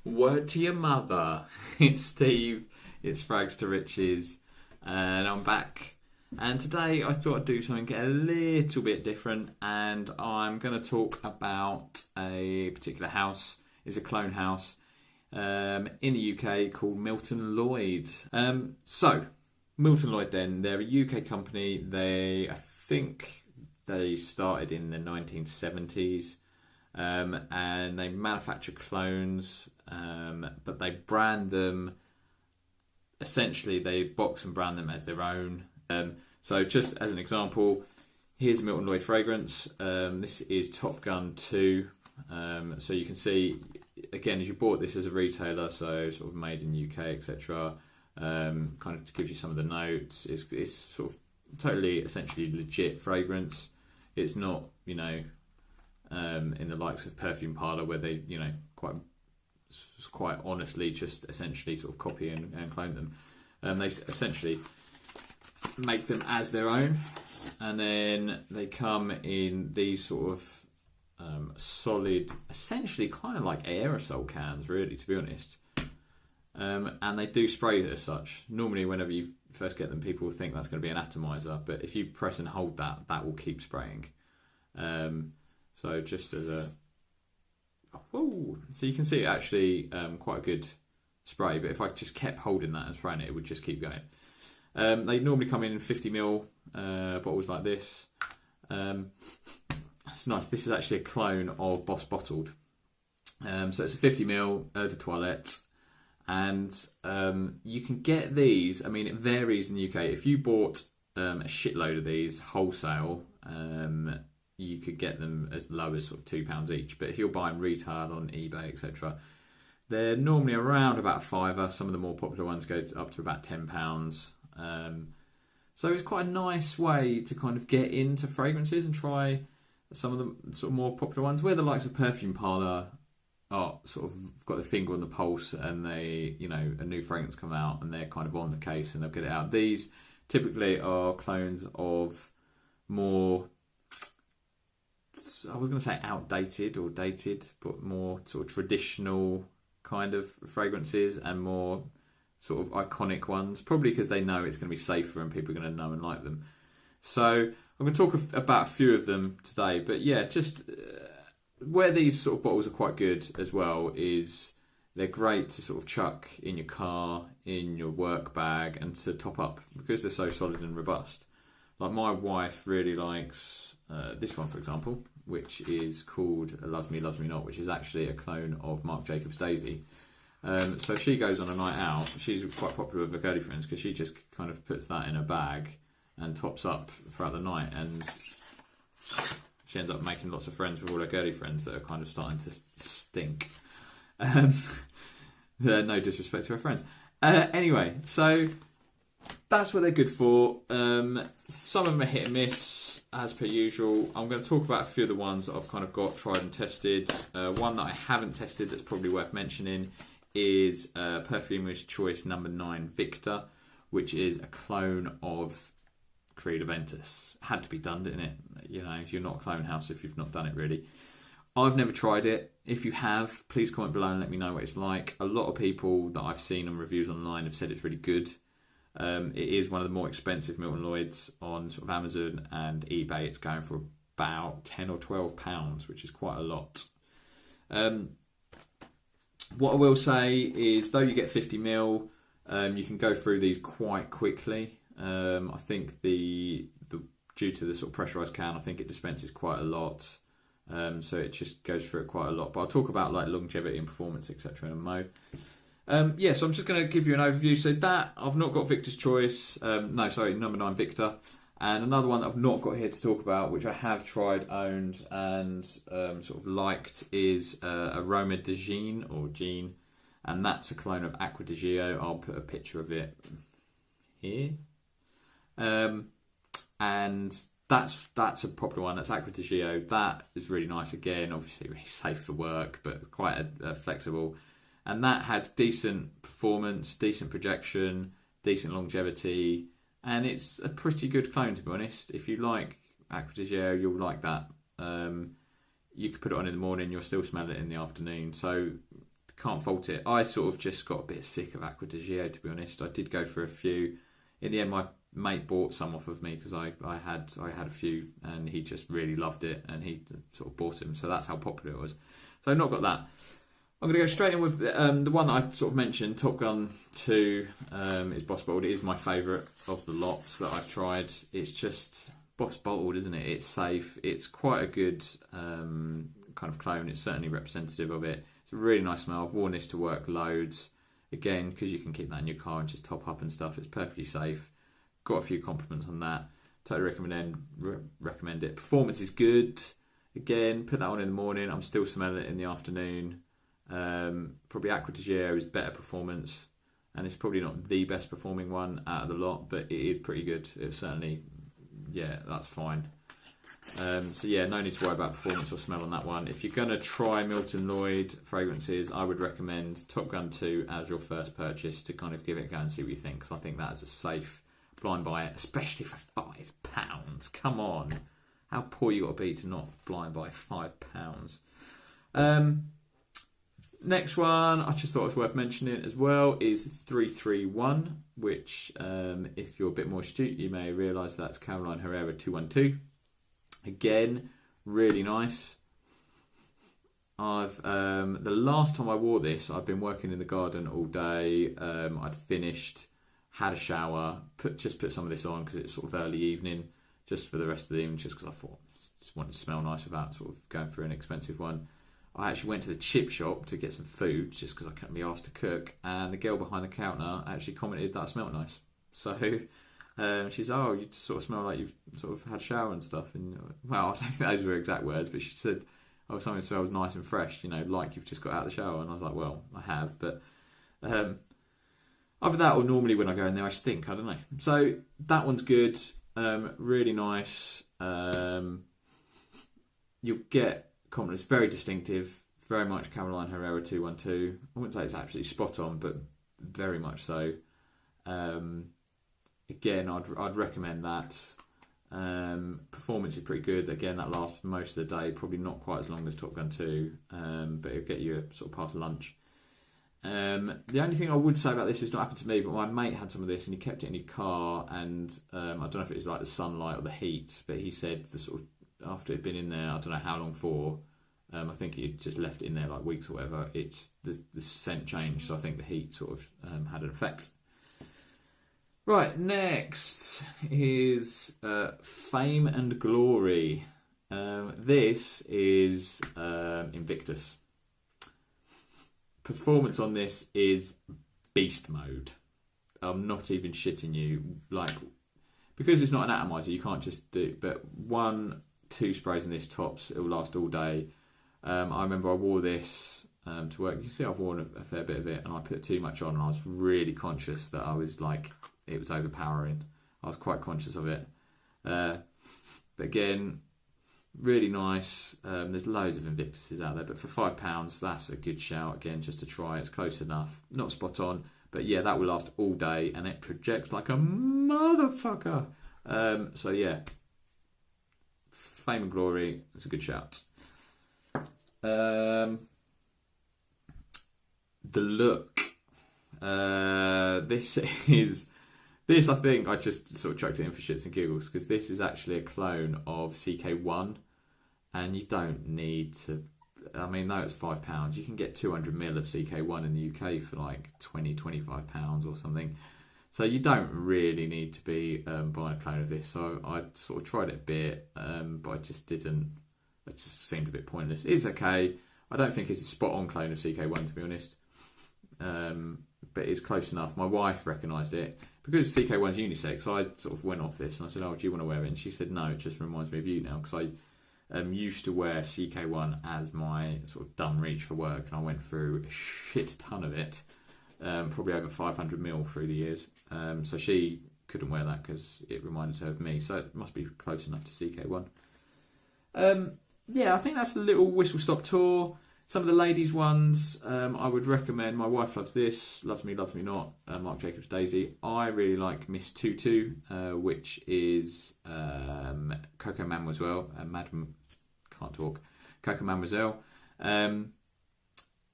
Word to your mother. It's Steve, it's Frags to Riches, and I'm back. And today I thought I'd do something a little bit different, and I'm going to talk about a particular house. It's a clone house in the UK called Milton Lloyd. So, Milton Lloyd then, they're a UK company. I think they started in the 1970s. And they manufacture clones, but they brand them, essentially they box and brand them as their own. So just as an example, here's a Milton Lloyd fragrance. This is Top Gun 2. So you can see, again, as you bought this as a retailer, so sort of made in the UK, etc. Kind of to give you some of the notes. It's sort of totally, essentially legit fragrance. It's not, in the likes of Perfume Parlour, where they, quite honestly just essentially sort of copy and clone them. They essentially make them as their own, and then they come in these sort of solid, essentially kind of like aerosol cans, really, to be honest. And they do spray it as such. Normally, whenever you first get them, people think that's going to be an atomizer, but if you press and hold that will keep spraying. So just as a... so you can see it actually quite a good spray, but if I just kept holding that and spraying it, it would just keep going. They normally come in 50ml bottles like this. That's nice. This is actually a clone of Boss Bottled. So it's a 50ml eau de toilette. And you can get these, I mean, it varies in the UK. If you bought a shitload of these wholesale, you could get them as low as sort of £2 each. But if you're buying retail on eBay, etc., they're normally around about a fiver. Some of the more popular ones go up to about £10. So it's quite a nice way to kind of get into fragrances and try some of the sort of more popular ones, where the likes of Perfume Parlour are sort of got their finger on the pulse, and they, a new fragrance come out and they're kind of on the case and they'll get it out. These typically are clones of more, I was going to say outdated or dated, but more sort of traditional kind of fragrances and more sort of iconic ones, probably because they know it's going to be safer and people are going to know and like them. So I'm going to talk about a few of them today, but yeah, just where these sort of bottles are quite good as well is they're great to sort of chuck in your car, in your work bag, and to top up because they're so solid and robust. Like my wife really likes this one, for example, which is called Loves Me, Loves Me Not, which is actually a clone of Marc Jacobs Daisy. So if she goes on a night out, she's quite popular with her girly friends because she just kind of puts that in a bag and tops up throughout the night, and she ends up making lots of friends with all her girly friends that are kind of starting to stink. No disrespect to her friends. Anyway, so that's what they're good for. Some of them are hit and miss, as per usual. I'm going to talk about a few of the ones that I've kind of got tried and tested. One that I haven't tested that's probably worth mentioning is Perfumer's Choice No. 9 Victor, which is a clone of Creed Aventus. Had to be done, didn't it? You're not a clone house if you've not done it, really. I've never tried it. If you have, please comment below and let me know what it's like. A lot of people that I've seen on reviews online have said it's really good. It is one of the more expensive Milton Lloyds on sort of Amazon and eBay. It's going for about £10 or £12, which is quite a lot. What I will say is, though you get 50ml, you can go through these quite quickly. I think due to the sort of pressurised can, I think it dispenses quite a lot. So it just goes through it quite a lot. But I'll talk about like longevity and performance, etc. in a mo. So I'm just going to give you an overview. So that, I've not got Victor's Choice. No, No. 9 Victor. And another one that I've not got here to talk about, which I have tried, owned, and sort of liked, is Aroma de Jean, or Jean. And that's a clone of Acqua di Gio. I'll put a picture of it here. And that's a popular one. That's Acqua di Gio. That is really nice. Again, obviously really safe for work, but quite flexible. And that had decent performance, decent projection, decent longevity, and it's a pretty good clone, to be honest. If you like Acqua di Gio, you'll like that. You could put it on in the morning, you'll still smell it in the afternoon. So can't fault it. I sort of just got a bit sick of Acqua di Gio, to be honest. I did go for a few. In the end, my mate bought some off of me because I had a few, and he just really loved it, and he sort of bought them. So that's how popular it was. So I've not got that. I'm going to go straight in with the one that I sort of mentioned, Top Gun 2 is Boss Bottled. It is my favourite of the lots that I've tried. It's just Boss Bottled, isn't it? It's safe. It's quite a good kind of clone. It's certainly representative of it. It's a really nice smell. I've worn this to work loads. Again, because you can keep that in your car and just top up and stuff. It's perfectly safe. Got a few compliments on that. Totally recommend it. Performance is good. Again, put that on in the morning. I'm still smelling it in the afternoon. Probably Acqua di Gio is better performance, and it's probably not the best performing one out of the lot, but it is pretty good. It's certainly, yeah, that's fine. So yeah, no need to worry about performance or smell on that one. If you're going to try Milton Lloyd fragrances, I would recommend Top Gun 2 as your first purchase to kind of give it a go and see what you think, because I think that is a safe blind buy, especially for £5. Come on, how poor you got to be to not blind buy £5. Next one, I just thought it was worth mentioning as well, is 331, which, if you're a bit more astute, you may realise that's Caroline Herrera 212. Again, really nice. The last time I wore this, I'd been working in the garden all day. I'd finished, had a shower, put some of this on because it's sort of early evening, just for the rest of the evening, just because I thought I just wanted to smell nice without sort of going for an expensive one. I actually went to the chip shop to get some food just because I couldn't be asked to cook, and the girl behind the counter actually commented that I smelled nice. So she's, oh, you sort of smell like you've sort of had a shower and stuff. And well, I don't think those were her exact words, but she said, oh, something smells nice and fresh, you know, like you've just got out of the shower. And I was like, well, I have, but either that or normally when I go in there I stink, I don't know. So that one's good, really nice. You'll get compliments, very distinctive, very much Caroline Herrera 212. I wouldn't say it's absolutely spot on, but very much so. Again, I'd recommend that. Performance is pretty good. Again, that lasts most of the day, probably not quite as long as Top Gun 2, but it'll get you sort of past lunch. The only thing I would say about this is not happened to me, but my mate had some of this and he kept it in his car, and I don't know if it was like the sunlight or the heat, but he said the sort of after it'd been in there, I don't know how long for. I think he'd just left it in there like weeks or whatever. It's the scent changed, so I think the heat sort of had an effect. Right, next is Fame and Glory. This is Invictus. Performance on this is beast mode. I'm not even shitting you. Like, because it's not an atomizer, you can't just do. But 1-2 sprays in this tops. It will last all day. I remember I wore this to work. You see, I've worn a fair bit of it, and I put too much on, and I was really conscious that I was like, it was overpowering. I was quite conscious of it. But again, really nice. There's loads of Invictuses out there, but for £5, that's a good shout. Again, just to try, it's close enough. Not spot on, but yeah, that will last all day, and it projects like a motherfucker. So yeah, Fame and Glory, it's a good shout. The look. This I think I just sort of chucked it in for shits and giggles, because this is actually a clone of CK1, and you don't need to. I mean, though it's £5, you can get 200ml of CK1 in the UK for like £20-25 or something. So you don't really need to be buying a clone of this. So I sort of tried it a bit, but I just didn't. It just seemed a bit pointless. It's okay. I don't think it's a spot-on clone of CK1, to be honest. But it's close enough. My wife recognised it. Because CK1's unisex, I sort of went off this and I said, oh, do you want to wear it? And she said, no, it just reminds me of you now. Because I used to wear CK1 as my sort of dumb reach for work, and I went through a shit ton of it. Probably over 500ml through the years. So she couldn't wear that because it reminded her of me. So it must be close enough to CK1. Yeah, I think that's a little whistle-stop tour. Some of the ladies' ones I would recommend. My wife loves this. Loves Me, Loves Me Not. Marc Jacobs Daisy. I really like Miss Tutu, which is Coco Mademoiselle. Coco Mademoiselle.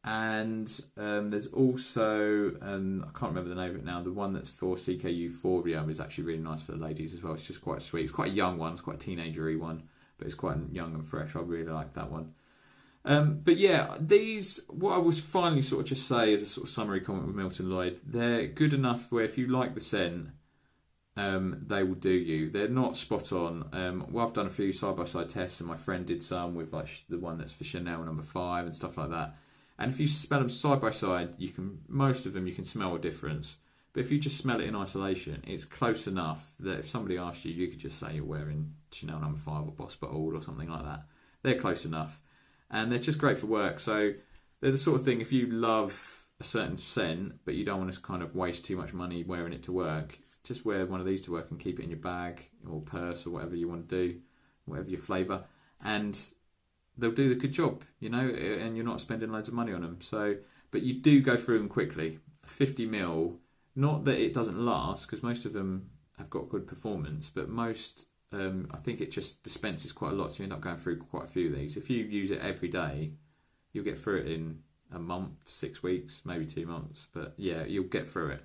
And there's also, I can't remember the name of it now, the one that's for CK Euphoria is actually really nice for the ladies as well. It's just quite sweet. It's quite a young one. It's quite a teenager-y one, but it's quite young and fresh. I really like that one. But yeah, these, what I was finally sort of just say as a sort of summary comment with Milton Lloyd, they're good enough where if you like the scent, they will do you. They're not spot on. Well, I've done a few side-by-side tests, and my friend did some with like the one that's for Chanel No. 5 and stuff like that. And if you smell them side by side, most of them you can smell a difference. But if you just smell it in isolation, it's close enough that if somebody asked you, you could just say you're wearing Chanel No. 5 or Boss Bottle or something like that. They're close enough. And they're just great for work. So they're the sort of thing, if you love a certain scent, but you don't want to kind of waste too much money wearing it to work, just wear one of these to work and keep it in your bag or purse or whatever you want to do, whatever your flavour. And they'll do the good job, and you're not spending loads of money on them. So, but you do go through them quickly. 50ml, not that it doesn't last, because most of them have got good performance, but most, I think it just dispenses quite a lot, so you end up going through quite a few of these. If you use it every day, you'll get through it in a month, 6 weeks, maybe 2 months, but yeah, you'll get through it.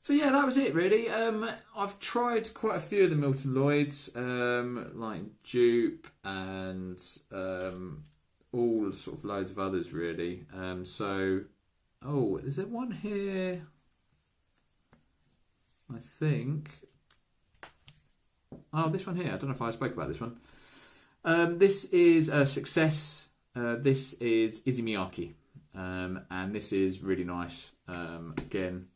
So yeah, that was it really. I've tried quite a few of the Milton Lloyds, like Dupe and all sort of loads of others really. Is there one here? I think. Oh, this one here. I don't know if I spoke about this one. This is a Success. This is Issey Miyake, and this is really nice. Again,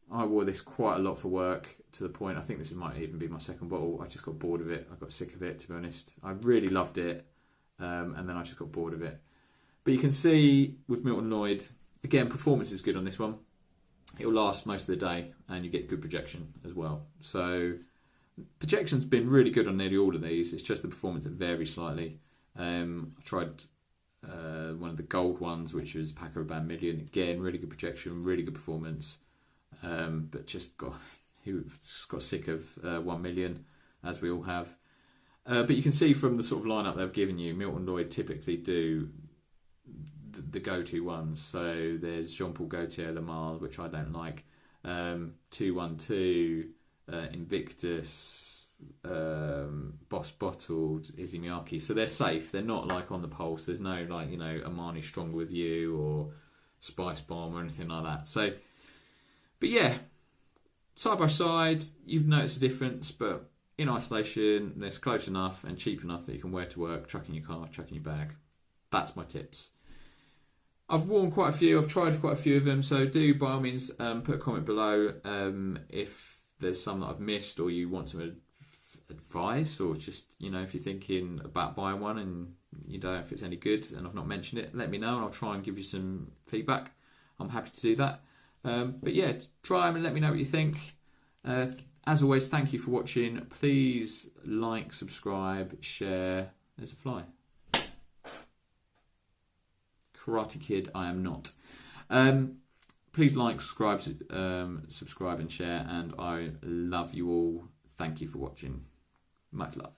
I wore this quite a lot for work, to the point I think this might even be my second bottle. I just got bored of it. I got sick of it, to be honest. I really loved it, and then I just got bored of it. But you can see with Milton Lloyd, again, performance is good on this one. It'll last most of the day, and you get good projection as well. So projection's been really good on nearly all of these. It's just the performance that varies slightly. I tried one of the gold ones, which was Paco Rabanne Million. Again, really good projection, really good performance. But just got sick of 1 million, as we all have. But you can see from the sort of lineup they've given you, Milton Lloyd typically do the go-to ones. So there's Jean-Paul Gaultier Le Male, which I don't like. 212, Invictus, Boss Bottled, Issey Miyake. So they're safe. They're not like on the pulse. There's no like Armani Stronger With You or Spice Bomb or anything like that. So. But yeah, side by side, you'd notice a difference, but in isolation, they're close enough and cheap enough that you can wear to work, chuck in your car, chuck in your bag. That's my tips. I've worn quite a few, I've tried quite a few of them, so do by all means put a comment below if there's some that I've missed or you want some advice, or just, if you're thinking about buying one and you don't know if it's any good and I've not mentioned it, let me know and I'll try and give you some feedback. I'm happy to do that. But yeah, try them and let me know what you think. As always, thank you for watching. Please like, subscribe, share. There's a fly. Karate Kid, I am not. Please like, subscribe and share. And I love you all. Thank you for watching. Much love.